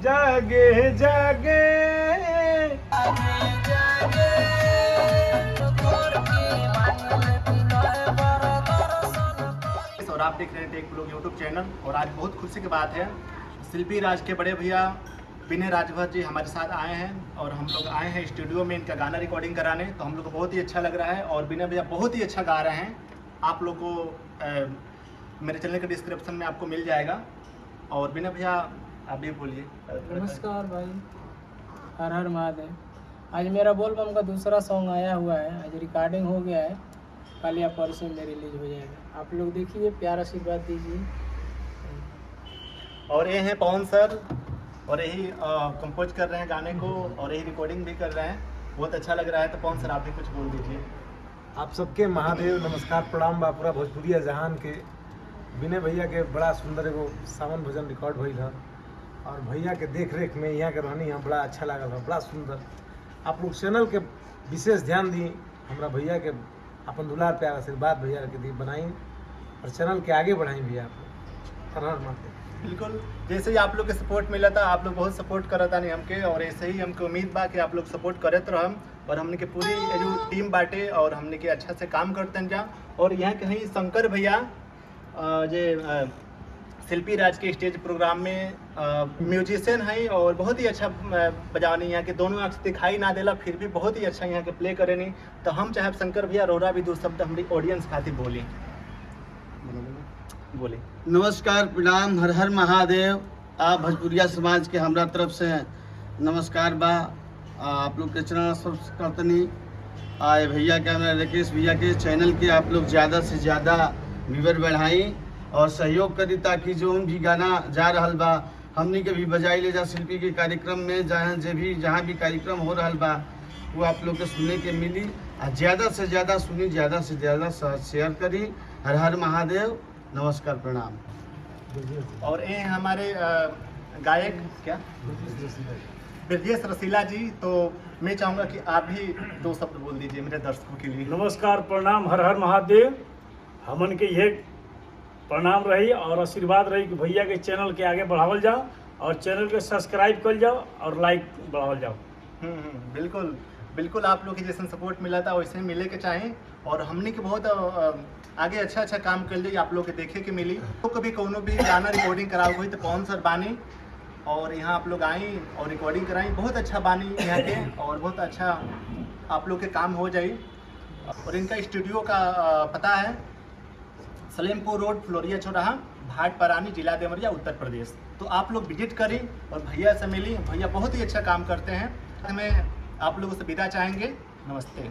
जागे जागे और आप देख रहे हैं टेक ब्लॉग यूट्यूब चैनल। और आज बहुत खुशी की बात है, शिल्पी राज के बड़े भैया विनय राजभर जी हमारे साथ आए हैं और हम लोग आए हैं स्टूडियो में इनका गाना रिकॉर्डिंग कराने। तो हम लोग को बहुत ही अच्छा लग रहा है और विनय भैया बहुत ही अच्छा गा रहे हैं। आप लोग को मेरे चैनल के डिस्क्रिप्शन में आपको मिल जाएगा। और विनय भैया आप भी बोलिए। नमस्कार भाई, हर हर महादेव। आज मेरा बोलबम का दूसरा सॉन्ग आया हुआ है, आज रिकॉर्डिंग हो गया है, कल या परसों में रिलीज हो जाएगा। आप लोग देखिए, प्यार आशीर्वाद दीजिए। और ये हैं पवन सर और यही कंपोज कर रहे हैं गाने को और यही रिकॉर्डिंग भी कर रहे हैं। बहुत अच्छा लग रहा है। तो पवन सर आप भी कुछ बोल दीजिए। आप सबके महादेव नमस्कार प्रणाम बा। पूरा भोजपुरिया जहान के विनय भैया के बड़ा सुंदर एगो सावन भजन रिकॉर्ड भइल है और भैया के देख रेख में यहाँ के रहनी है बड़ा अच्छा लागल है, बड़ा सुंदर। आप लोग चैनल के विशेष ध्यान दी, हमारा भैया के अपन दुलार प्यार आशीर्वाद भैया के दी बनाई और चैनल के आगे बढ़ाई भैया। आप लोग हर हर महादेव। बिल्कुल, जैसे ही आप लोग के सपोर्ट मिला था, आप लोग बहुत सपोर्ट करता नहीं हमके और ऐसे ही हमको उम्मीद बा कि आप लोग सपोर्ट करते रहम और हमने के पूरी जो टीम बाटे और हमने के अच्छा से काम करते हैं जा। और यहाँ कहीं शंकर भैया जे शिल्पी राज के स्टेज प्रोग्राम में म्यूजिशियन है और बहुत ही अच्छा बजावनी। यहाँ के दोनों आँख से दिखाई ना देला फिर भी बहुत ही अच्छा यहाँ के प्ले करे नहीं। तो हम चाहे शंकर भैया रोरा भी दो शब्द हमारी ऑडियंस खातिर बोली। नमस्कार प्रणाम, हर हर महादेव। आप भोजपुरिया समाज के हमरा तरफ से नमस्कार बा। आप लोग के चैनल सब्सक्राइब करतनी आए भैया के, हमारे राकेश भैया के चैनल के आप लोग ज़्यादा से ज़्यादा व्यूवर बढ़ाई और सहयोग करी ताकि जो भी गाना जा रहा बा हमनी के भी बजाई ले जा शिल्पी के कार्यक्रम में, जहाँ भी कार्यक्रम हो रहा बा वो आप लोग के सुनने के मिली। ज़्यादा से ज़्यादा सुनी, ज़्यादा से ज़्यादा शेयर करी। हर हर महादेव, नमस्कार प्रणाम। और ये हमारे गायक क्या ब्रजेश रसीला जी। तो मैं चाहूँगा कि आप भी दो शब्द बोल दीजिए मेरे दर्शकों के लिए। नमस्कार प्रणाम, हर हर महादेव। हमन के ये प्रणाम रही और आशीर्वाद रही कि भैया के चैनल के आगे बढ़ावल जाओ और चैनल के सब्सक्राइब कर जाओ और लाइक बढ़ावल जाओ। बिल्कुल बिल्कुल, आप लोग के जैसे सपोर्ट मिला था वैसे मिले के चाहें और हमने के बहुत आगे अच्छा काम कर लिया आप लोग के देखे के मिली। तो कभी कोनो भी गाना रिकॉर्डिंग कराओ हुई तो पवन सर बानी और यहाँ आप लोग आई और रिकॉर्डिंग कराई। बहुत अच्छा बानी यहाँ के और बहुत अच्छा आप लोग के काम हो जाए। और इनका स्टूडियो का पता है सलेमपुर रोड, फ्लोरिया चौराहा, भाट परानी, जिला देवरिया, उत्तर प्रदेश। तो आप लोग विजिट करें और भैया से मिली। भैया बहुत ही अच्छा काम करते हैं। हमें आप लोगों से विदा चाहेंगे। नमस्ते।